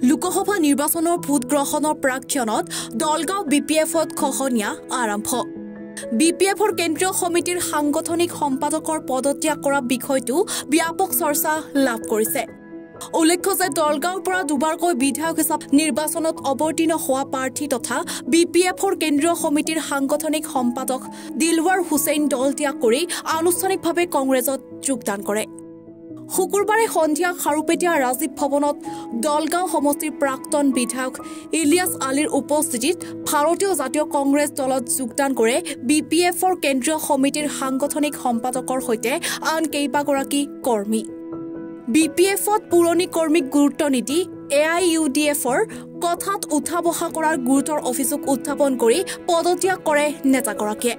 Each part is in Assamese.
লোকসভা নিৰ্বাচনৰ ভোট গ্ৰহণৰ প্ৰাক্ষণত দলগাঁও বিপিএফত খহনীয়া আৰম্ভ। বিপিএফৰ কেন্দ্ৰীয় সমিতিৰ সাংগঠনিক সম্পাদকৰ পদত্যাগ কৰা বিষয়টো ব্যাপক চৰ্চা লাভ কৰিছে। উল্লেখ্য যে দলগাঁৱৰ পৰা দুবাৰকৈ বিধায়ক হিচাপে নিৰ্বাচনত অৱতীৰ্ণ হোৱা প্ৰাৰ্থী তথা বিপিএফৰ কেন্দ্ৰীয় সমিতিৰ সাংগঠনিক সম্পাদক দিলৱাৰ হুছেইন দল ত্যাগ কৰি আনুষ্ঠানিকভাৱে কংগ্ৰেছত যোগদান কৰে। শুকুৰবাৰে সন্ধিয়া খাৰুপেটীয়া ৰাজীৱ ভৱনত দলগাঁও সমষ্টিৰ প্ৰাক্তন বিধায়ক ইলিয়াছ আলীৰ উপস্থিতিত ভাৰতীয় জাতীয় কংগ্ৰেছ দলত যোগদান কৰে বিপিএফৰ কেন্দ্ৰীয় সমিতিৰ সাংগঠনিক সম্পাদকৰ সৈতে আন কেইবাগৰাকী কৰ্মী। বিপিএফত পুৰণি কৰ্মীক গুৰুত্ব নিদি AIUDFৰ কথাত উঠা বহা কৰাৰ গুৰুতৰ অভিযোগ উত্থাপন কৰি পদত্যাগ কৰে নেতাগৰাকীয়ে।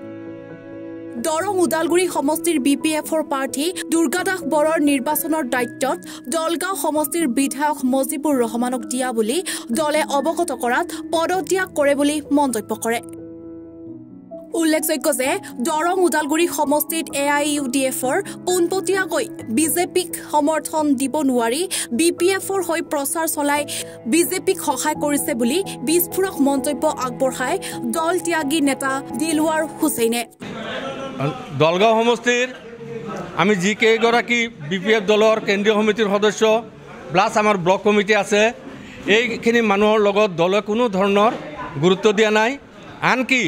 দৰং ওদালগুৰি সমষ্টিৰ বিপিএফৰ প্ৰাৰ্থী দুৰ্গাদাস বৰৰ নিৰ্বাচনৰ দায়িত্বত দলগাঁও সমষ্টিৰ বিধায়ক মজিবুৰ ৰহমানক দিয়া বুলি দলে অৱগত কৰাত পদত্যাগ কৰে বুলি মন্তব্য কৰে। উল্লেখযোগ্য যে দৰং ওদালগুৰি সমষ্টিত AIUDFৰ পোনপটীয়াকৈ বিজেপিক সমৰ্থন দিব নোৱাৰি বিপিএফৰ হৈ প্ৰচাৰ চলাই বিজেপিক সহায় কৰিছে বুলি বিস্ফোৰক মন্তব্য আগবঢ়ায় দল ত্যাগী নেতা দিলৱাৰ হুছেইনে। দলগাঁও সমষ্টিৰ আমি যিকেইগৰাকী বিপিএফ দলৰ কেন্দ্ৰীয় সমিতিৰ সদস্য প্লাছ আমাৰ ব্লক কমিটি আছে, এইখিনি মানুহৰ লগত দলে কোনো ধৰণৰ গুৰুত্ব দিয়া নাই। আনকি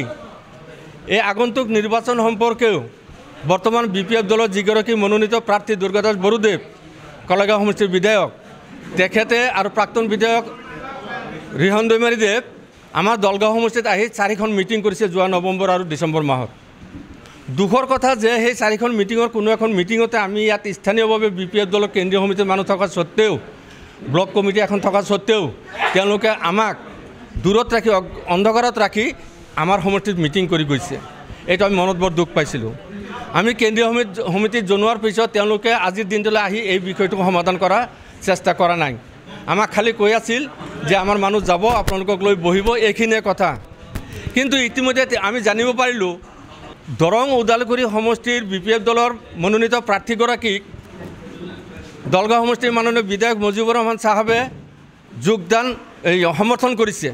এই আগন্তুক নিৰ্বাচন সম্পৰ্কেও বৰ্তমান বিপিএফ দলৰ যিগৰাকী মনোনীত প্ৰাৰ্থী দুৰ্গাদাস বড়োদেৱ কলাগাঁও সমষ্টিৰ বিধায়ক, তেখেতে আৰু প্ৰাক্তন বিধায়ক ৰিহন দৈমাৰীদেৱ আমাৰ দলগাঁও সমষ্টিত আহি 4খন মিটিং কৰিছে যোৱা নৱেম্বৰ আৰু ডিচেম্বৰ মাহত। দুখৰ কথা যে সেই 4খন মিটিঙৰ কোনো এখন মিটিঙতে আমি ইয়াত স্থানীয়ভাৱে বিপিএফ দলৰ কেন্দ্ৰীয় সমিতিৰ মানুহ থকা স্বত্তেও, ব্লক কমিটি এখন থকা স্বত্তেও তেওঁলোকে আমাক দূৰত ৰাখি অন্ধকাৰত ৰাখি আমাৰ সমষ্টিত মিটিং কৰি গৈছে। এইটো আমি মনত বৰ দুখ পাইছিলোঁ। আমি কেন্দ্ৰীয় সমিতিত জনোৱাৰ পিছত তেওঁলোকে আজিৰ দিনটোলৈ আহি এই বিষয়টো সমাধান কৰাৰ চেষ্টা কৰা নাই। আমাক খালি কৈ আছিল যে আমাৰ মানুহ যাব, আপোনালোকক লৈ বহিব, এইখিনিয়ে কথা। কিন্তু ইতিমধ্যে আমি জানিব পাৰিলোঁ দৰং ওদালগুৰি সমষ্টিৰ বিপিএফ দলৰ মনোনীত প্ৰাৰ্থীগৰাকীক দলগাঁও সমষ্টিৰ মাননীয় বিধায়ক মজিবুৰ ৰহমান চাহাবে সমৰ্থন কৰিছে।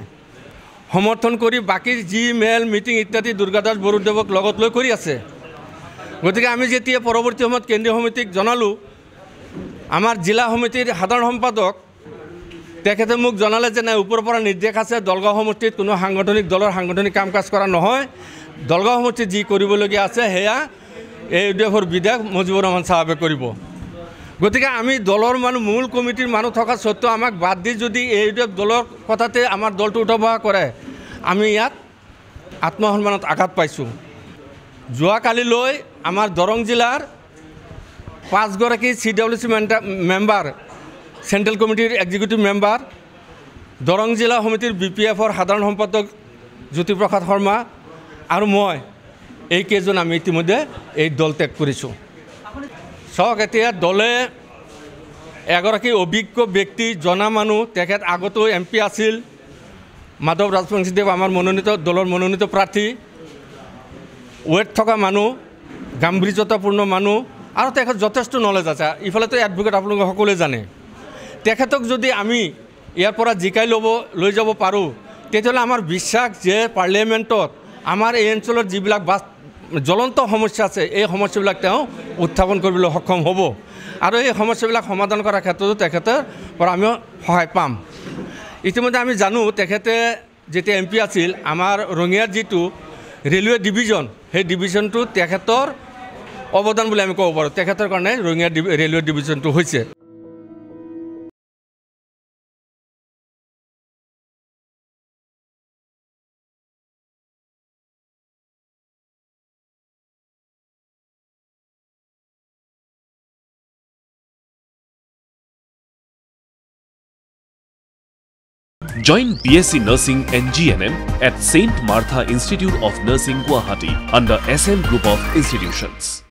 সমৰ্থন কৰি বাকী যি মেল মিটিং ইত্যাদি দুৰ্গাদাস বড়োদেৱক লগত লৈ কৰি আছে। গতিকে আমি যেতিয়া পৰৱৰ্তী সময়ত কেন্দ্ৰীয় সমিতিক জনালোঁ, আমাৰ জিলা সমিতিৰ সাধাৰণ সম্পাদক তেখেতে মোক জনালে যে নাই, ওপৰৰ পৰা নিৰ্দেশ আছে দলগাঁও সমষ্টিত কোনো দলৰ সাংগঠনিক কাম কাজ কৰা নহয়, দলগাঁও সমষ্টিত যি কৰিবলগীয়া আছে সেয়া AIUDFৰ বিধায়ক মজিবুৰ ৰহমান চাহাবে কৰিব। গতিকে আমি দলৰ মানুহ মূল কমিটিৰ মানুহ থকা স্বত্বেও আমাক বাদ দি যদি AIUDF দলৰ কথাতে আমাৰ দলটো উঠা বহা কৰে, আমি ইয়াত আত্মসন্মানত আঘাত পাইছোঁ। যোৱাকালিলৈ আমাৰ দৰং জিলাৰ 5গৰাকী CWC মেম্বাৰ, চেণ্ট্ৰেল কমিটিৰ এক্সিকিউটিভ মেম্বাৰ, দৰং জিলা সমিতিৰ বিপিএফৰ সাধাৰণ সম্পাদক জ্যোতিপ্ৰসাদ শৰ্মা আৰু মই, এইকেইজন আমি ইতিমধ্যে এই দল ত্যাগ কৰিছোঁ। চাওক, এতিয়া দলে এগৰাকী অভিজ্ঞ ব্যক্তি, জনা মানুহ, তেখেত আগতেও MP আছিল, মাধৱ ৰাজবংশীদেৱ আমাৰ দলৰ মনোনীত প্ৰাৰ্থী, ৱেট থকা মানুহ, গাম্ভীৰ্যতাপূৰ্ণ মানুহ আৰু তেখেত যথেষ্ট নলেজ আছে। ইফালেতো এডভোকেট আপোনালোকে সকলোৱে জানে। তেখেতক যদি আমি ইয়াৰ পৰা জিকাই লৈ যাব পাৰোঁ, তেতিয়াহ'লে আমাৰ বিশ্বাস যে পাৰ্লিয়ামেণ্টত আমাৰ এই অঞ্চলৰ যিবিলাক জ্বলন্ত সমস্যা আছে এই সমস্যাবিলাক তেওঁ উত্থাপন কৰিবলৈ সক্ষম হ'ব আৰু এই সমস্যাবিলাক সমাধান কৰাৰ ক্ষেত্ৰতো তেখেতৰ পৰা আমি সহায় পাম। ইতিমধ্যে আমি জানো তেখেতে যেতিয়া MP আছিল, আমাৰ ৰঙিয়াৰ যিটো ৰেলৱে ডিভিজন, সেই ডিভিজনটো তেখেতৰ অৱদান বুলি আমি ক'ব পাৰোঁ। তেখেতৰ কাৰণে ৰঙিয়াৰ ৰেলৱে ডিভিজনটো হৈছে। Join BSc Nursing and GNM at St. Martha Institute of Nursing, Guwahati under SM Group of Institutions.